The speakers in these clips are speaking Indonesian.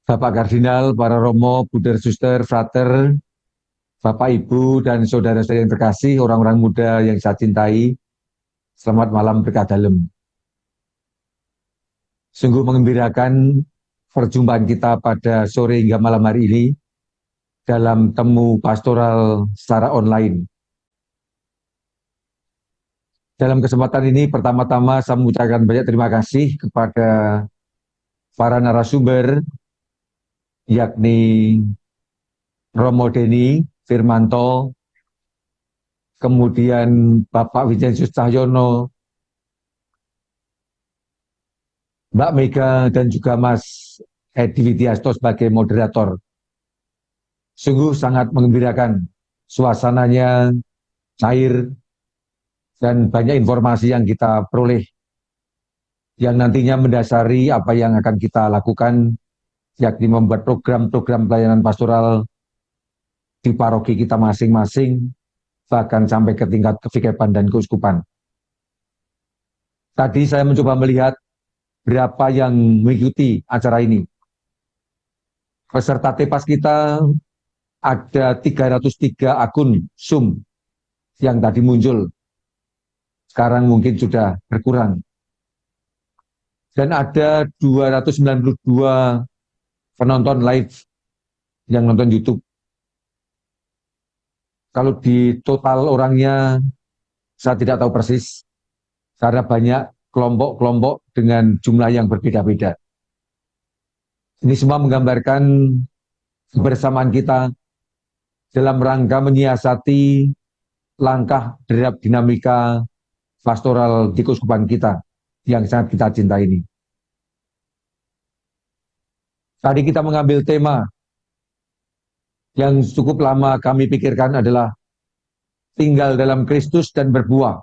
Bapak Kardinal, para Romo, Buder, Suster, Frater, Bapak Ibu, dan saudara-saudara yang terkasih, orang-orang muda yang saya cintai, selamat malam berkah dalam. Sungguh mengembirakan perjumpaan kita pada sore hingga malam hari ini dalam temu pastoral secara online. Dalam kesempatan ini, pertama-tama saya mengucapkan banyak terima kasih kepada para narasumber, yakni Romo Deni Firmanto, kemudian Bapak Wijensus Cahyono, Mbak Mega, dan juga Mas Edi Widiasto sebagai moderator. Sungguh sangat mengembirakan, suasananya cair, dan banyak informasi yang kita peroleh, yang nantinya mendasari apa yang akan kita lakukan, yakni membuat program-program pelayanan pastoral di paroki kita masing-masing, bahkan sampai ke tingkat kevikapan dan keuskupan. Tadi saya mencoba melihat berapa yang mengikuti acara ini. Peserta tepas kita ada 303 akun Zoom yang tadi muncul. Sekarang mungkin sudah berkurang. Dan ada 292 penonton live yang nonton YouTube. Kalau di total orangnya, saya tidak tahu persis, karena banyak kelompok-kelompok dengan jumlah yang berbeda-beda. Ini semua menggambarkan kebersamaan kita dalam rangka menyiasati langkah derap dinamika pastoral di keuskupan kita yang sangat kita cintai ini. Tadi kita mengambil tema yang cukup lama kami pikirkan adalah tinggal dalam Kristus dan berbuah.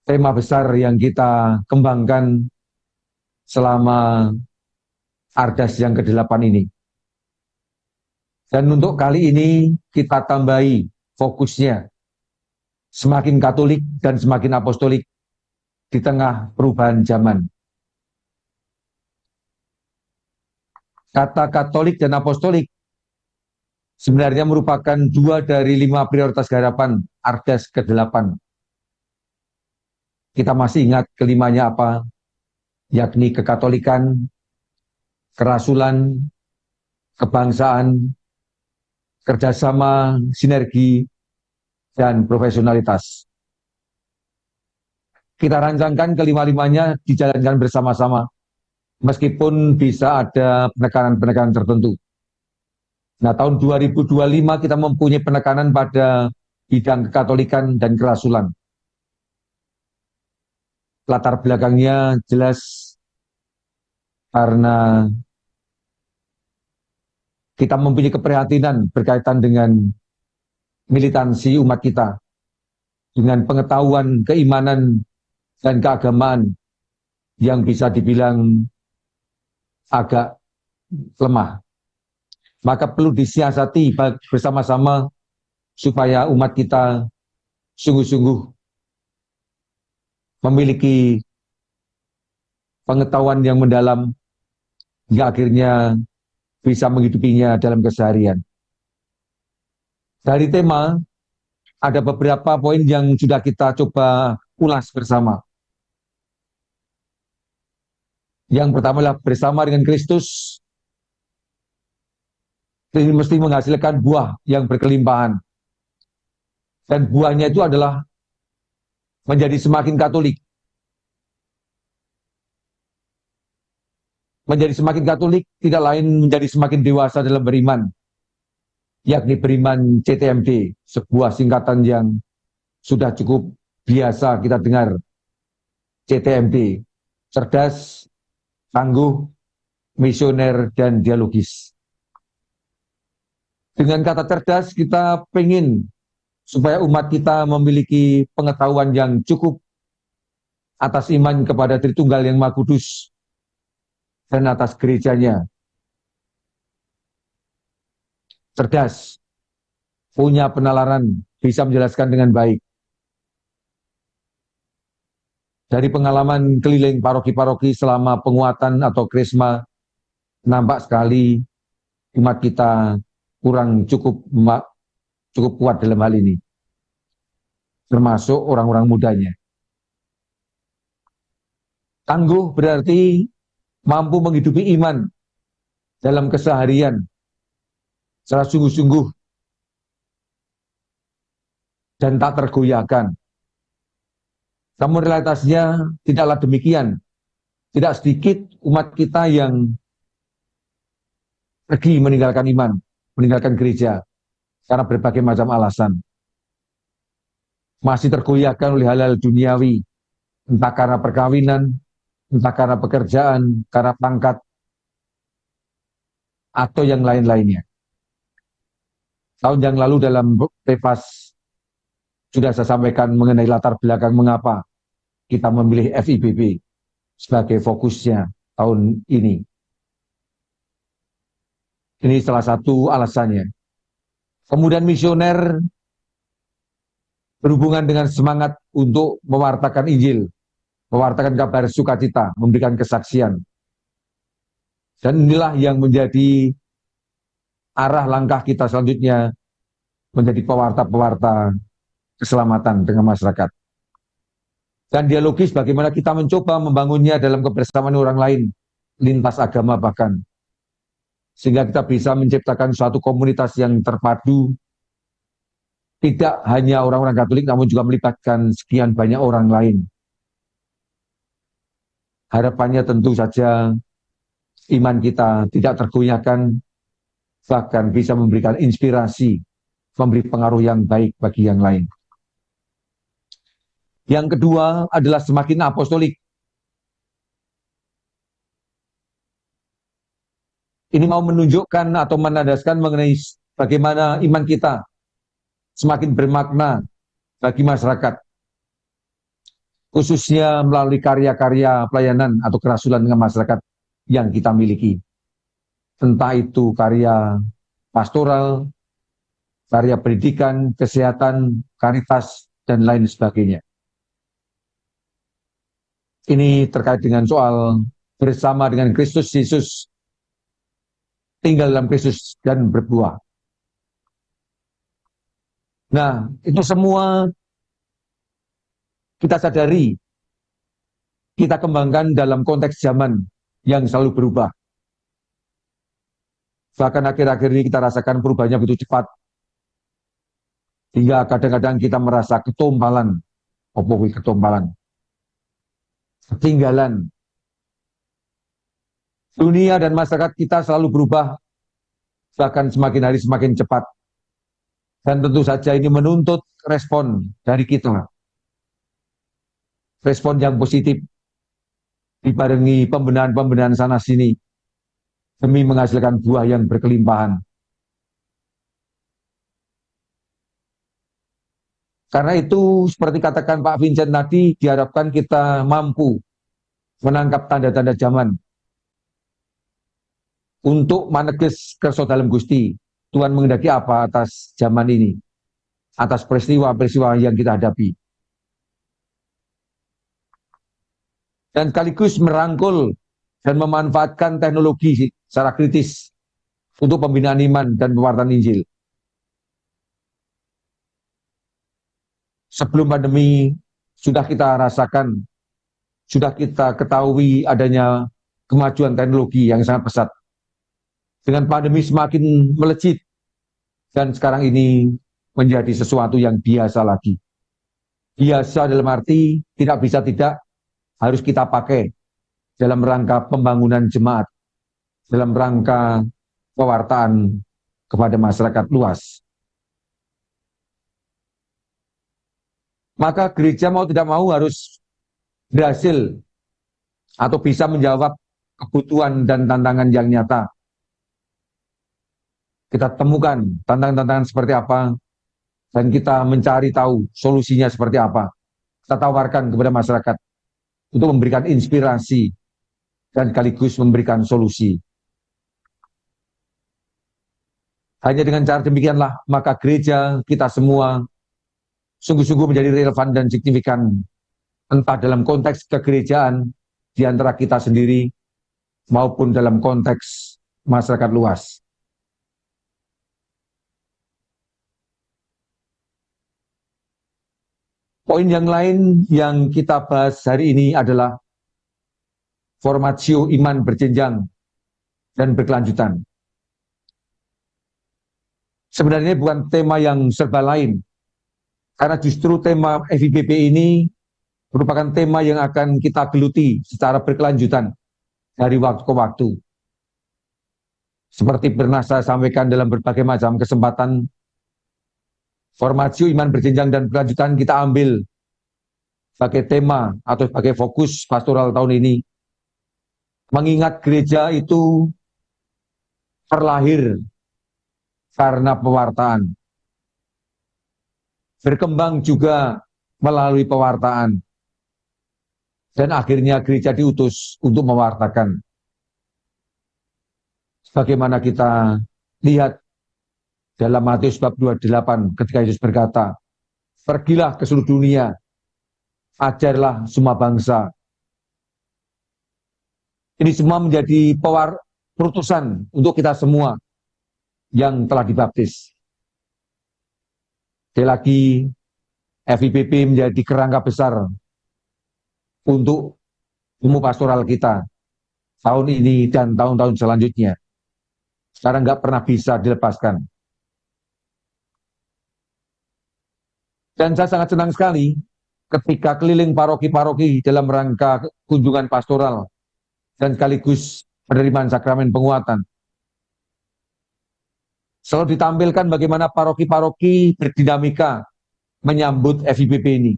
Tema besar yang kita kembangkan selama Ardas yang ke-8 ini. Dan untuk kali ini kita tambahi fokusnya semakin Katolik dan semakin apostolik di tengah perubahan zaman. Kata Katolik dan apostolik sebenarnya merupakan 2 dari 5 prioritas garapan Ardas ke-8. Kita masih ingat kelimanya apa? Yakni kekatolikan, kerasulan, kebangsaan, kerjasama, sinergi, dan profesionalitas. Kita rancangkan kelima-limanya dijalankan bersama-sama, meskipun bisa ada penekanan-penekanan tertentu. Nah, tahun 2025 kita mempunyai penekanan pada bidang kekatolikan dan kerasulan. Latar belakangnya jelas karena kita mempunyai keprihatinan berkaitan dengan militansi umat kita, dengan pengetahuan, keimanan, dan keagamaan yang bisa dibilang agak lemah. Maka perlu disiasati bersama-sama supaya umat kita sungguh-sungguh memiliki pengetahuan yang mendalam hingga akhirnya bisa menghidupinya dalam keseharian. Dari tema, ada beberapa poin yang sudah kita coba ulas bersama. Yang pertama adalah bersama dengan Kristus, ini mesti menghasilkan buah yang berkelimpahan. Dan buahnya itu adalah menjadi semakin Katolik. Menjadi semakin Katolik tidak lain menjadi semakin dewasa dalam beriman, yakni beriman CTMD, sebuah singkatan yang sudah cukup biasa kita dengar. CTMD, cerdas, tangguh, misioner, dan dialogis. Dengan kata cerdas kita pengen supaya umat kita memiliki pengetahuan yang cukup atas iman kepada Tritunggal yang Maha Kudus dan atas gerejanya. Cerdas, punya penalaran, bisa menjelaskan dengan baik. Dari pengalaman keliling paroki-paroki selama penguatan atau krisma nampak sekali umat kita kurang cukup kuat dalam hal ini, termasuk orang-orang mudanya. Tangguh berarti mampu menghidupi iman dalam keseharian secara sungguh-sungguh dan tak tergoyahkan. Namun realitasnya tidaklah demikian. Tidak sedikit umat kita yang pergi meninggalkan iman, meninggalkan gereja karena berbagai macam alasan. Masih tergoyahkan oleh hal-hal duniawi, entah karena perkawinan, entah karena pekerjaan, karena pangkat, atau yang lain-lainnya. Tahun yang lalu dalam Prefas sudah saya sampaikan mengenai latar belakang mengapa kita memilih FIBB sebagai fokusnya tahun ini. Ini salah satu alasannya. Kemudian misioner berhubungan dengan semangat untuk mewartakan Injil, mewartakan kabar sukacita, memberikan kesaksian. Dan inilah yang menjadi arah langkah kita selanjutnya, menjadi pewarta-pewarta keselamatan dengan masyarakat. Dan dialogis bagaimana kita mencoba membangunnya dalam kebersamaan orang lain, lintas agama bahkan. Sehingga kita bisa menciptakan suatu komunitas yang terpadu, tidak hanya orang-orang Katolik, namun juga melibatkan sekian banyak orang lain. Harapannya tentu saja iman kita tidak tergoyahkan, bahkan bisa memberikan inspirasi, memberi pengaruh yang baik bagi yang lain. Yang kedua adalah semakin apostolik. Ini mau menunjukkan atau menandaskan mengenai bagaimana iman kita semakin bermakna bagi masyarakat, khususnya melalui karya-karya pelayanan atau kerasulan dengan masyarakat yang kita miliki. Entah itu karya pastoral, karya pendidikan, kesehatan, karitas, dan lain sebagainya. Ini terkait dengan soal bersama dengan Kristus Yesus, tinggal dalam Kristus dan berbuah. Nah, itu semua kita sadari, kita kembangkan dalam konteks zaman yang selalu berubah. Bahkan akhir-akhir ini kita rasakan perubahannya begitu cepat, hingga kadang-kadang kita merasa ketumpalan, ketinggalan. Dunia dan masyarakat kita selalu berubah, bahkan semakin hari semakin cepat. Dan tentu saja ini menuntut respon dari kita. Respon yang positif, dibarengi pembenahan-pembenahan sana-sini, demi menghasilkan buah yang berkelimpahan. Karena itu, seperti katakan Pak Vincent tadi, diharapkan kita mampu menangkap tanda-tanda zaman untuk maneges kerso dalam Gusti. Tuhan menghendaki apa atas zaman ini, atas peristiwa-peristiwa yang kita hadapi. Dan sekaligus merangkul dan memanfaatkan teknologi secara kritis untuk pembinaan iman dan pewartaan Injil. Sebelum pandemi sudah kita rasakan, sudah kita ketahui adanya kemajuan teknologi yang sangat pesat. Dengan pandemi semakin melejit, dan sekarang ini menjadi sesuatu yang biasa lagi. Biasa dalam arti tidak bisa tidak, harus kita pakai dalam rangka pembangunan jemaat, dalam rangka pewartaan kepada masyarakat luas. Maka gereja mau tidak mau harus berhasil atau bisa menjawab kebutuhan dan tantangan yang nyata. Kita temukan tantangan-tantangan seperti apa, dan kita mencari tahu solusinya seperti apa. Kita tawarkan kepada masyarakat untuk memberikan inspirasi dan sekaligus memberikan solusi. Hanya dengan cara demikianlah maka gereja kita semua sungguh-sungguh menjadi relevan dan signifikan, entah dalam konteks kegerejaan di antara kita sendiri maupun dalam konteks masyarakat luas. Poin yang lain yang kita bahas hari ini adalah formatio iman berjenjang dan berkelanjutan. Sebenarnya bukan tema yang serba lain, karena justru tema FIBP ini merupakan tema yang akan kita geluti secara berkelanjutan dari waktu ke waktu. Seperti pernah saya sampaikan dalam berbagai macam kesempatan, formatio iman berjenjang dan berkelanjutan kita ambil sebagai tema atau sebagai fokus pastoral tahun ini. Mengingat gereja itu terlahir karena pewartaan, berkembang juga melalui pewartaan, dan akhirnya gereja diutus untuk mewartakan. Sebagaimana kita lihat dalam Matius bab 28 ketika Yesus berkata, "Pergilah ke seluruh dunia, ajarlah semua bangsa." Ini semua menjadi perutusan untuk kita semua yang telah dibaptis. Sekali lagi, FIBP menjadi kerangka besar untuk ilmu pastoral kita tahun ini dan tahun-tahun selanjutnya. Sekarang nggak pernah bisa dilepaskan. Dan saya sangat senang sekali ketika keliling paroki-paroki dalam rangka kunjungan pastoral dan sekaligus penerimaan sakramen penguatan. Selalu ditampilkan bagaimana paroki-paroki berdinamika menyambut FIBP ini.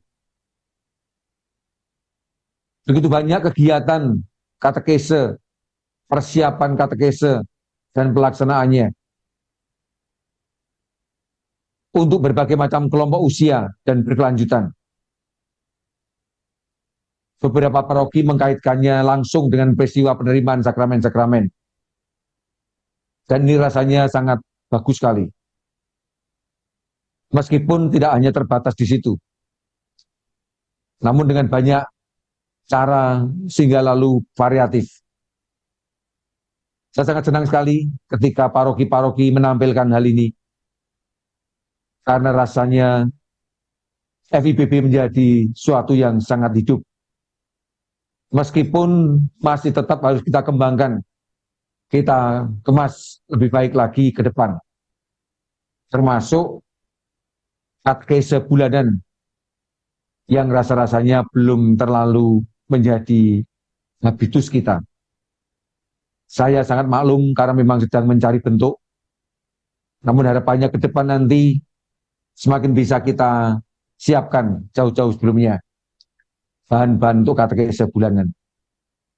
Begitu banyak kegiatan katekese, persiapan katekese, dan pelaksanaannya untuk berbagai macam kelompok usia dan berkelanjutan. Beberapa paroki mengkaitkannya langsung dengan peristiwa penerimaan sakramen-sakramen. Dan ini rasanya sangat bagus sekali. Meskipun tidak hanya terbatas di situ, namun dengan banyak cara sehingga lalu variatif. Saya sangat senang sekali ketika paroki-paroki menampilkan hal ini, karena rasanya FIBP menjadi suatu yang sangat hidup. Meskipun masih tetap harus kita kembangkan, kita kemas lebih baik lagi ke depan. Termasuk katekese bulanan yang rasa-rasanya belum terlalu menjadi habitus kita. Saya sangat maklum karena memang sedang mencari bentuk, namun harapannya ke depan nanti semakin bisa kita siapkan jauh-jauh sebelumnya bahan-bahan untuk katekese bulanan.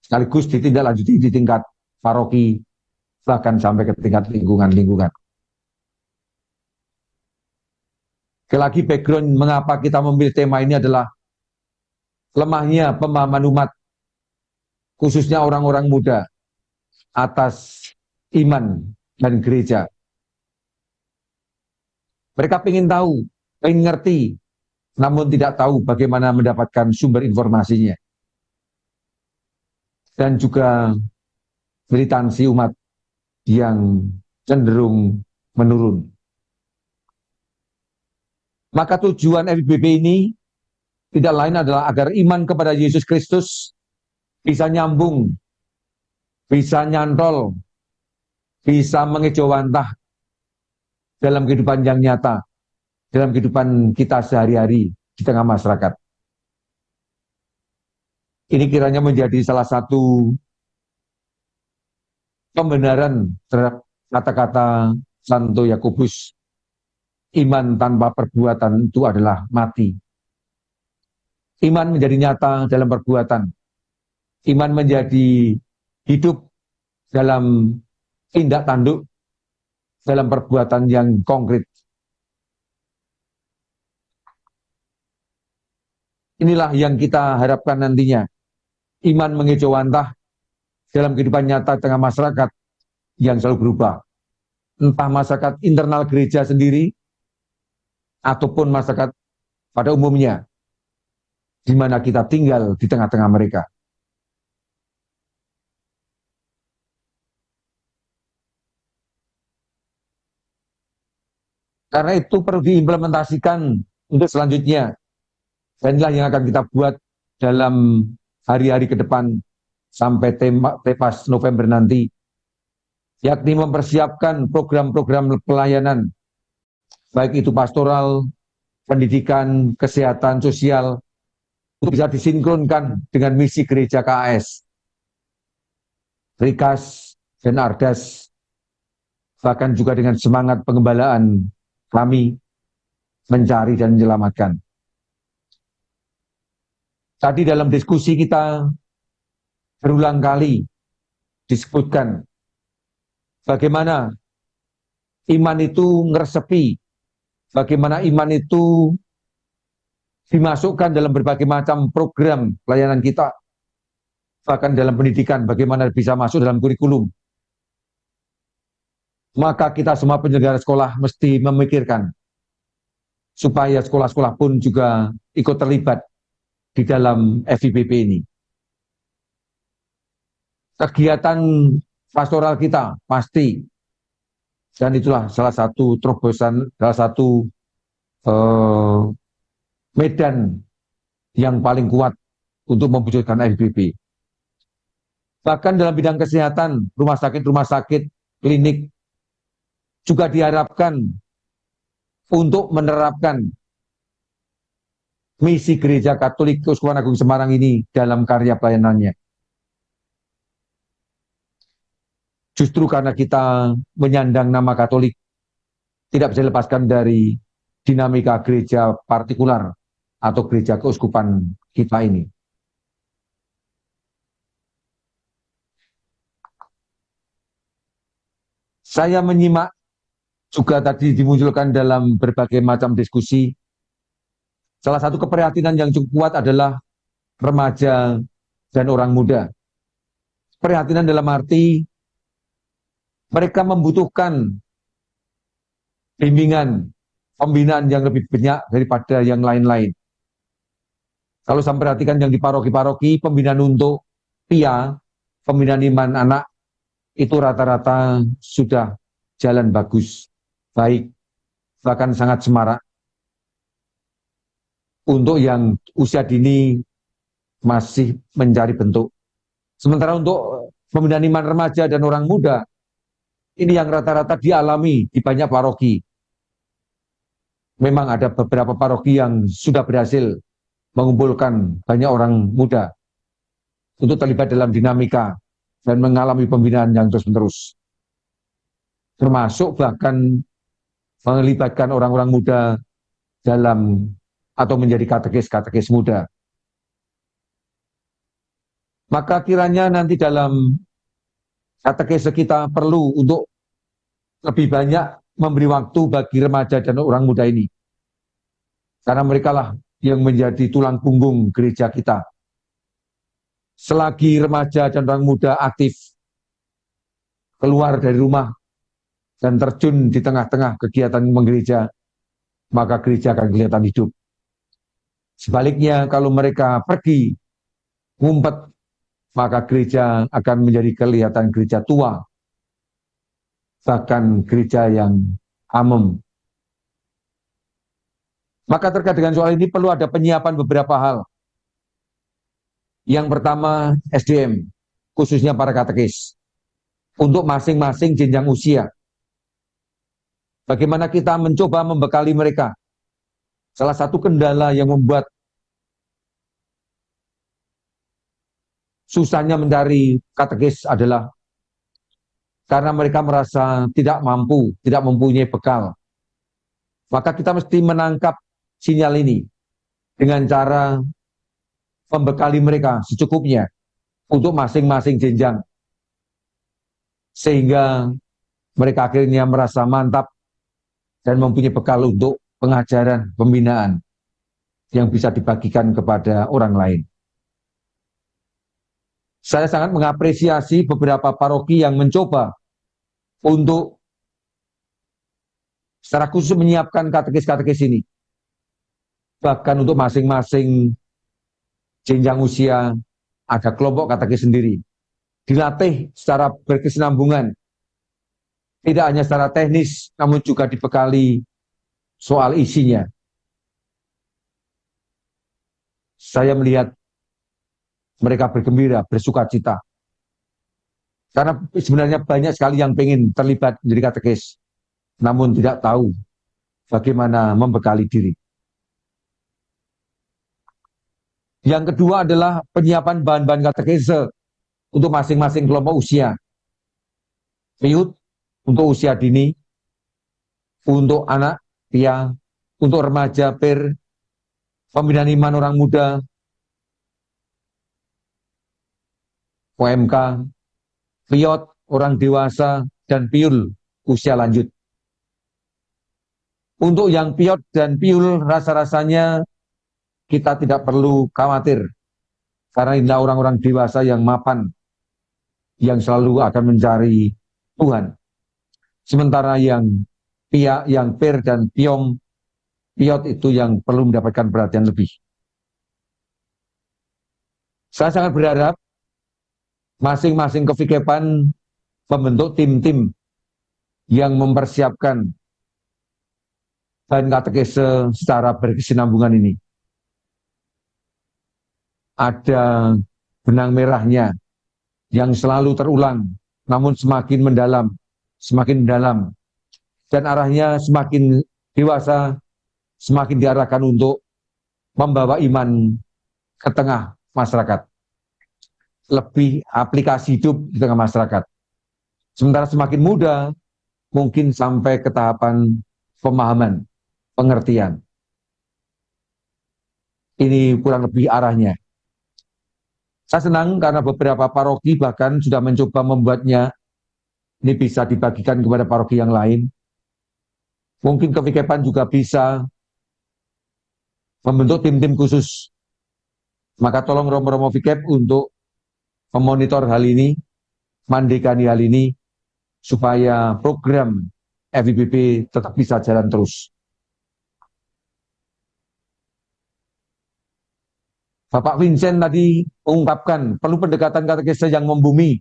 Sekaligus ditindaklanjuti di tingkat paroki, bahkan sampai ke tingkat lingkungan-lingkungan. Sekali lagi background mengapa kita memilih tema ini adalah lemahnya pemahaman umat, khususnya orang-orang muda, atas iman dan gereja. Mereka ingin tahu, ingin ngerti, namun tidak tahu bagaimana mendapatkan sumber informasinya. Dan juga militansi umat yang cenderung menurun. Maka tujuan FIBP ini tidak lain adalah agar iman kepada Yesus Kristus bisa nyambung, bisa nyantol, bisa mengejawantah dalam kehidupan yang nyata, dalam kehidupan kita sehari-hari di tengah masyarakat. Ini kiranya menjadi salah satu pembenaran terhadap kata-kata Santo Yakobus, iman tanpa perbuatan itu adalah mati. Iman menjadi nyata dalam perbuatan. Iman menjadi hidup dalam tindak tanduk, dalam perbuatan yang konkret. Inilah yang kita harapkan nantinya. Iman mengejawantah dalam kehidupan nyata tengah masyarakat yang selalu berubah. Entah masyarakat internal gereja sendiri, ataupun masyarakat pada umumnya, di mana kita tinggal di tengah-tengah mereka. Karena itu perlu diimplementasikan untuk selanjutnya. Dan inilah yang akan kita buat dalam hari-hari ke depan sampai tepas November nanti, yakni mempersiapkan program-program pelayanan, baik itu pastoral, pendidikan, kesehatan, sosial, untuk bisa disinkronkan dengan misi gereja KAS, Rikas, dan Ardas, bahkan juga dengan semangat pengembalaan kami mencari dan menyelamatkan. Tadi dalam diskusi kita berulang kali disebutkan bagaimana iman itu ngeresepi, bagaimana iman itu dimasukkan dalam berbagai macam program pelayanan kita, bahkan dalam pendidikan, bagaimana bisa masuk dalam kurikulum. Maka kita semua penyelenggara sekolah mesti memikirkan supaya sekolah-sekolah pun juga ikut terlibat di dalam FIPP ini. Kegiatan pastoral kita pasti, dan itulah salah satu terobosan, salah satu medan yang paling kuat untuk mewujudkan FIPP. Bahkan dalam bidang kesehatan, rumah sakit, klinik, juga diharapkan untuk menerapkan misi Gereja Katolik Keuskupan Agung Semarang ini dalam karya pelayanannya. Justru karena kita menyandang nama Katolik, tidak bisa dilepaskan dari dinamika gereja partikular atau gereja keuskupan kita ini. Saya menyimak juga tadi dimunculkan dalam berbagai macam diskusi. Salah satu keprihatinan yang cukup kuat adalah remaja dan orang muda. Keprihatinan dalam arti mereka membutuhkan bimbingan, pembinaan yang lebih banyak daripada yang lain-lain. Kalau saya perhatikan yang di paroki-paroki, pembinaan untuk PIA, pembinaan iman anak, itu rata-rata sudah jalan bagus, baik, bahkan sangat semarak. Untuk yang usia dini masih mencari bentuk. Sementara untuk pembinaan iman remaja dan orang muda, ini yang rata-rata dialami di banyak paroki. Memang ada beberapa paroki yang sudah berhasil mengumpulkan banyak orang muda untuk terlibat dalam dinamika dan mengalami pembinaan yang terus-menerus. Termasuk bahkan melibatkan orang-orang muda dalam atau menjadi katekis-katekis muda. Maka kiranya nanti dalam katekis kita perlu untuk lebih banyak memberi waktu bagi remaja dan orang muda ini. Karena mereka lah yang menjadi tulang punggung gereja kita. Selagi remaja dan orang muda aktif keluar dari rumah dan terjun di tengah-tengah kegiatan menggereja, maka gereja akan kelihatan hidup. Sebaliknya kalau mereka pergi ngumpet, maka gereja akan menjadi kelihatan gereja tua, bahkan gereja yang amem. Maka terkait dengan soal ini perlu ada penyiapan beberapa hal. Yang pertama SDM, khususnya para katekis, untuk masing-masing jenjang usia. Bagaimana kita mencoba membekali mereka. Salah satu kendala yang membuat susahnya mencari katekis adalah karena mereka merasa tidak mampu, tidak mempunyai bekal. Maka kita mesti menangkap sinyal ini dengan cara membekali mereka secukupnya untuk masing-masing jenjang. Sehingga mereka akhirnya merasa mantap dan mempunyai bekal untuk pengajaran, pembinaan yang bisa dibagikan kepada orang lain. Saya sangat mengapresiasi beberapa paroki yang mencoba untuk secara khusus menyiapkan katekis-katekis ini. Bahkan untuk masing-masing jenjang usia ada kelompok katekis sendiri. Dilatih secara berkesinambungan. Tidak hanya secara teknis, namun juga dibekali soal isinya. Saya melihat mereka bergembira, bersuka cita. Karena sebenarnya banyak sekali yang pengen terlibat menjadi katekis, namun tidak tahu bagaimana membekali diri. Yang kedua adalah penyiapan bahan-bahan katekese untuk masing-masing kelompok usia. PIUD untuk usia dini, untuk anak, pia, untuk remaja, PIR, pembinaan iman orang muda, OMK, PIOT, orang dewasa, dan PIUL, usia lanjut. Untuk yang PIOT dan PIUL, rasa-rasanya kita tidak perlu khawatir, karena ini orang-orang dewasa yang mapan, yang selalu akan mencari Tuhan. Sementara yang PIA, yang PIR, dan PIOM, PIOT itu yang perlu mendapatkan perhatian lebih. Saya sangat berharap masing-masing kevikepan membentuk tim-tim yang mempersiapkan bahan katekese secara berkesinambungan ini. Ada benang merahnya yang selalu terulang, namun semakin mendalam, dan arahnya semakin dewasa, semakin diarahkan untuk membawa iman ke tengah masyarakat, lebih aplikasi hidup di tengah masyarakat. Sementara semakin muda, mungkin sampai ke tahapan pemahaman, pengertian. Ini kurang lebih arahnya. Saya senang karena beberapa paroki bahkan sudah mencoba membuatnya, ini bisa dibagikan kepada paroki yang lain. Mungkin kevikepan juga bisa membentuk tim-tim khusus. Maka tolong Romo-Romo Vikep untuk memonitor hal ini, mandekani hal ini, supaya program FIBP tetap bisa jalan terus. Bapak Vincent tadi mengungkapkan perlu pendekatan katekese yang membumi,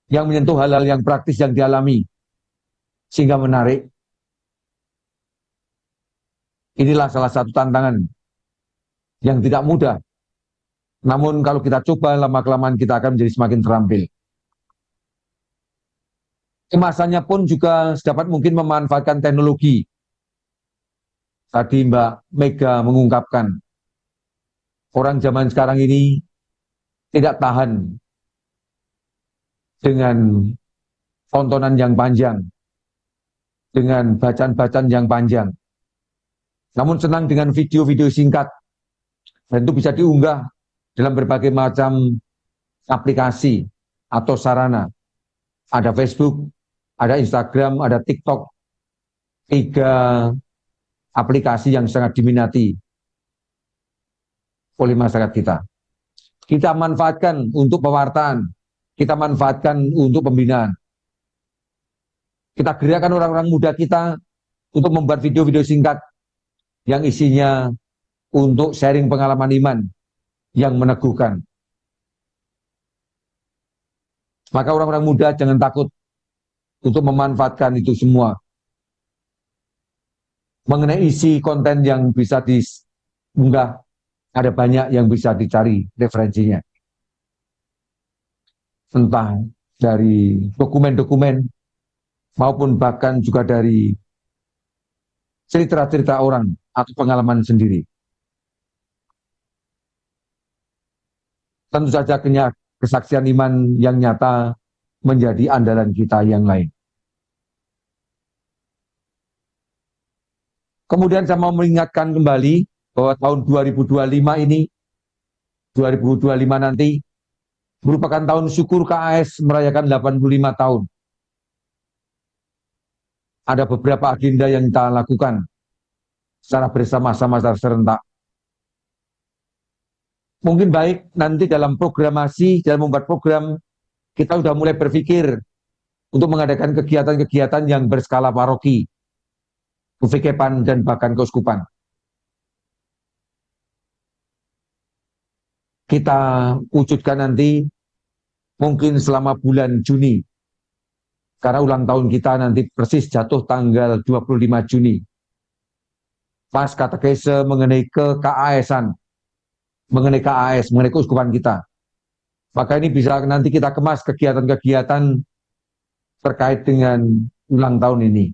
yang menyentuh hal-hal yang praktis yang dialami, sehingga menarik. Inilah salah satu tantangan yang tidak mudah. Namun kalau kita coba, lama-kelamaan kita akan menjadi semakin terampil. Kemasannya pun juga sedapat mungkin memanfaatkan teknologi. Tadi Mbak Mega mengungkapkan, orang zaman sekarang ini tidak tahan dengan tontonan yang panjang, dengan bacaan-bacaan yang panjang. Namun senang dengan video-video singkat, dan itu bisa diunggah dalam berbagai macam aplikasi atau sarana. Ada Facebook, ada Instagram, ada TikTok. 3 aplikasi yang sangat diminati oleh masyarakat kita. Kita manfaatkan untuk pewartaan, kita manfaatkan untuk pembinaan. Kita gerakkan orang-orang muda kita untuk membuat video-video singkat yang isinya untuk sharing pengalaman iman yang meneguhkan. Maka orang-orang muda jangan takut untuk memanfaatkan itu semua. Mengenai isi konten yang bisa diunggah, ada banyak yang bisa dicari referensinya. Entah dari dokumen-dokumen, maupun bahkan juga dari cerita-cerita orang atau pengalaman sendiri. Tentu saja kesaksian iman yang nyata menjadi andalan kita yang lain. Kemudian saya mau mengingatkan kembali bahwa tahun 2025 ini, 2025 nanti, merupakan tahun syukur KAS merayakan 85 tahun. Ada beberapa agenda yang kita lakukan secara bersama-sama, secara serentak. Mungkin baik nanti dalam programasi, dalam membuat program, kita sudah mulai berpikir untuk mengadakan kegiatan-kegiatan yang berskala paroki, kevikepan, dan bahkan keuskupan. Kita wujudkan nanti mungkin selama bulan Juni, karena ulang tahun kita nanti persis jatuh tanggal 25 Juni. pas katekese mengenai ke-KAS-an, mengenai KAS, mengenai keuskupan kita. Maka ini bisa nanti kita kemas kegiatan-kegiatan terkait dengan ulang tahun ini.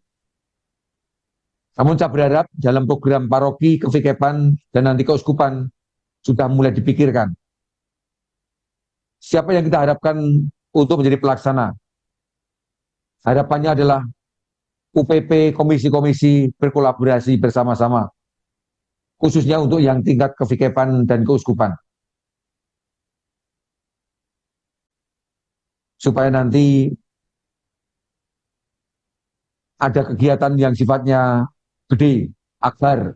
Namun saya berharap dalam program paroki, kevikepan, dan nanti keuskupan sudah mulai dipikirkan. Siapa yang kita harapkan untuk menjadi pelaksana? Harapannya adalah UPP, komisi-komisi berkolaborasi bersama-sama, khususnya untuk yang tingkat kevikepan dan keuskupan. Supaya nanti ada kegiatan yang sifatnya gede, akbar.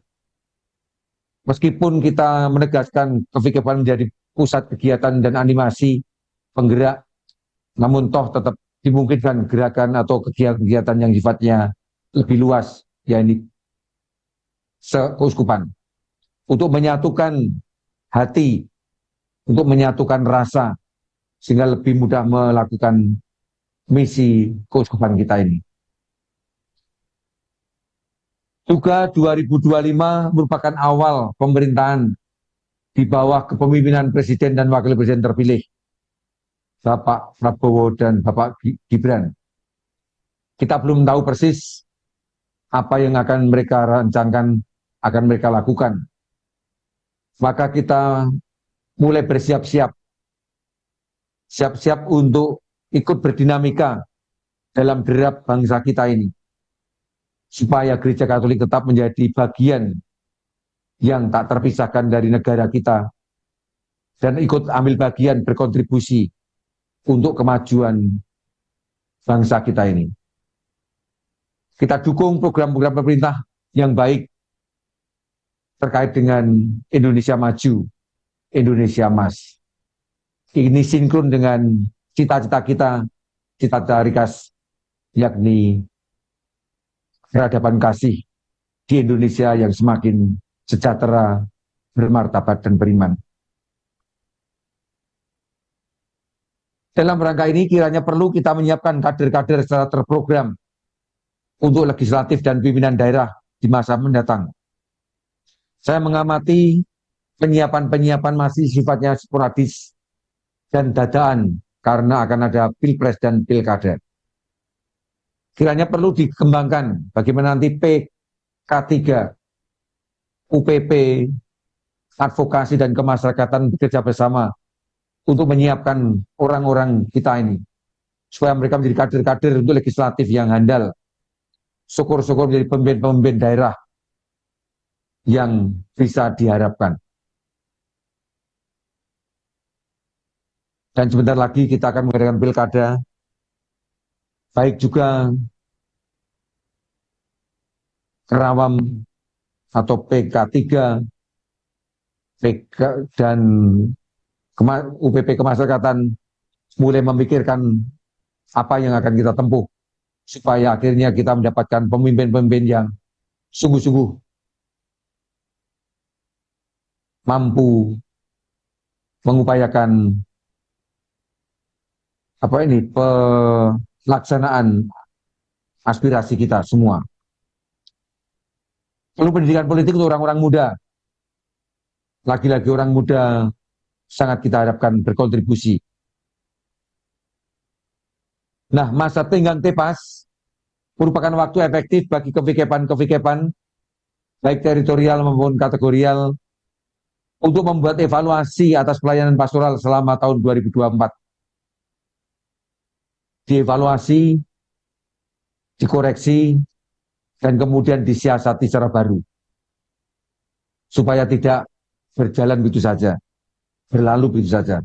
Meskipun kita menegaskan kevikepan menjadi pusat kegiatan dan animasi penggerak, namun toh tetap dimungkinkan gerakan atau kegiatan-kegiatan yang sifatnya lebih luas, yakni keuskupan, untuk menyatukan hati, untuk menyatukan rasa, sehingga lebih mudah melakukan misi keuskupan kita ini. Juga 2025 merupakan awal pemerintahan di bawah kepemimpinan Presiden dan Wakil Presiden terpilih, Bapak Prabowo dan Bapak Gibran. Kita belum tahu persis apa yang akan mereka rancangkan, akan mereka lakukan. Maka kita mulai bersiap-siap, siap-siap untuk ikut berdinamika dalam derap bangsa kita ini, supaya Gereja Katolik tetap menjadi bagian yang tak terpisahkan dari negara kita dan ikut ambil bagian berkontribusi untuk kemajuan bangsa kita ini. Kita dukung program-program pemerintah yang baik terkait dengan Indonesia Maju, Indonesia Emas. Ini sinkron dengan cita-cita kita, cita-cita Rikas, yakni peradaban kasih di Indonesia yang semakin sejahtera, bermartabat, dan beriman. Dalam rangka ini kiranya perlu kita menyiapkan kader-kader secara terprogram untuk legislatif dan pimpinan daerah di masa mendatang. Saya mengamati penyiapan-penyiapan masih sifatnya sporadis dan dadaan karena akan ada pilpres dan pilkada. Kiranya perlu dikembangkan bagaimana nanti PK3, UPP, advokasi dan kemasyarakatan bekerja bersama untuk menyiapkan orang-orang kita ini, supaya mereka menjadi kader-kader untuk legislatif yang handal, syukur-syukur menjadi pemimpin-pemimpin daerah yang bisa diharapkan. Dan sebentar lagi kita akan mengadakan pilkada, baik juga Kerawang atau PK3, PK dan UPP kemasyarakatan mulai memikirkan apa yang akan kita tempuh, supaya akhirnya kita mendapatkan pemimpin-pemimpin yang sungguh-sungguh mampu mengupayakan pelaksanaan aspirasi kita semua. Perlu pendidikan politik untuk orang-orang muda. Lagi-lagi orang muda sangat kita harapkan berkontribusi. Nah, masa tenggang tepas merupakan waktu efektif bagi kevikepan-kevikepan, baik teritorial maupun kategorial, untuk membuat evaluasi atas pelayanan pastoral selama tahun 2024. Dievaluasi, dikoreksi, dan kemudian disiasati secara baru. Supaya tidak berjalan begitu saja, berlalu begitu saja.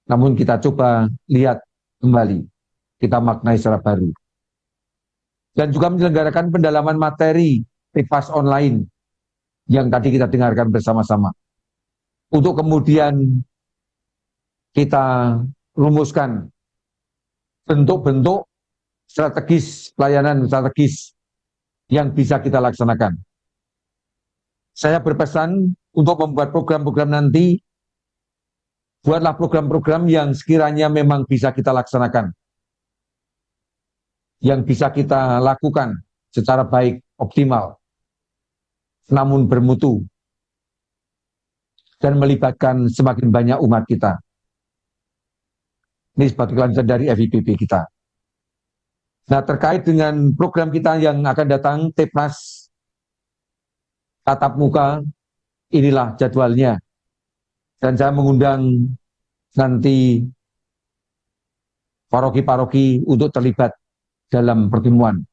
Namun kita coba lihat kembali, kita maknai secara baru. Dan juga menyelenggarakan pendalaman materi PIPAS online yang tadi kita dengarkan bersama-sama. Untuk kemudian kita rumuskan bentuk-bentuk strategis, pelayanan strategis yang bisa kita laksanakan. Saya berpesan untuk membuat program-program nanti, buatlah program-program yang sekiranya memang bisa kita laksanakan, yang bisa kita lakukan secara baik, optimal. namun bermutu, dan melibatkan semakin banyak umat kita. Ini sebagai kelanjutan dari FIPP kita. Nah, terkait dengan program kita yang akan datang, TEPNAS tatap muka, inilah jadwalnya. Dan saya mengundang nanti paroki-paroki untuk terlibat dalam pertemuan.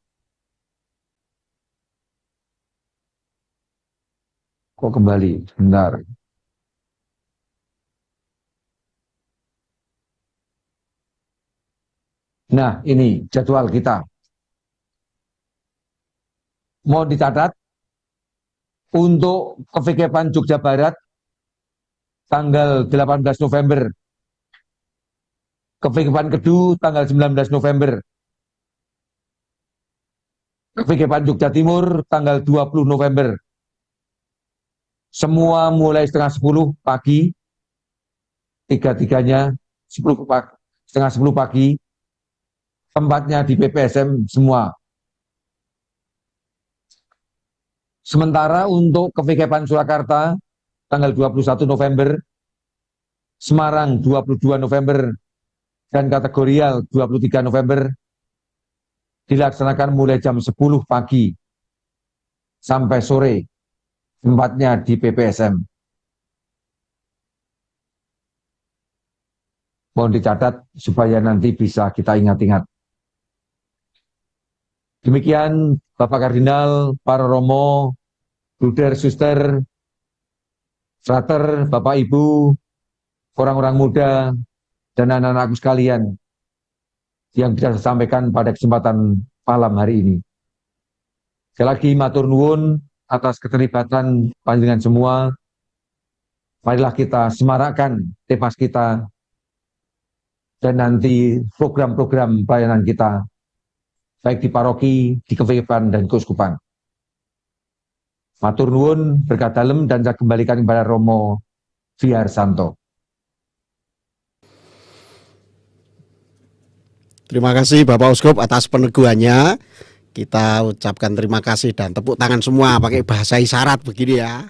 Kok kembali? Bentar. Nah, ini jadwal kita. Mohon dicatat, untuk KVKPAN Jogja Barat, tanggal 18 November. KVKPAN Kedu, tanggal 19 November. KVKPAN Jogja Timur, tanggal 20 November. Semua mulai setengah 10 pagi, tiga-tiganya, setengah 10 pagi, tempatnya di PPSM semua. Sementara untuk KVKPAN Surakarta, tanggal 21 November, Semarang 22 November, dan kategorial 23 November, dilaksanakan mulai jam 10 pagi sampai sore, tempatnya di PPSM. Mohon dicatat supaya nanti bisa kita ingat-ingat. Demikian Bapak Kardinal, para Romo, Bruder, Suster, Frater, Bapak Ibu, orang-orang muda, dan anak-anakku sekalian yang bisa saya sampaikan pada kesempatan malam hari ini. Sekali lagi matur nuwun atas keterlibatan panjenengan semua. Marilah kita semarakkan TEPAS kita dan nanti program-program pelayanan kita, baik di paroki, di KVKPAN, dan keuskupan. Matur nuwun, berkat dalem, dan saya kembalikan kepada Romo Viharsanto. Terima kasih Bapak Uskup atas peneguhannya. Kita ucapkan terima kasih dan tepuk tangan semua pakai bahasa isyarat begini ya.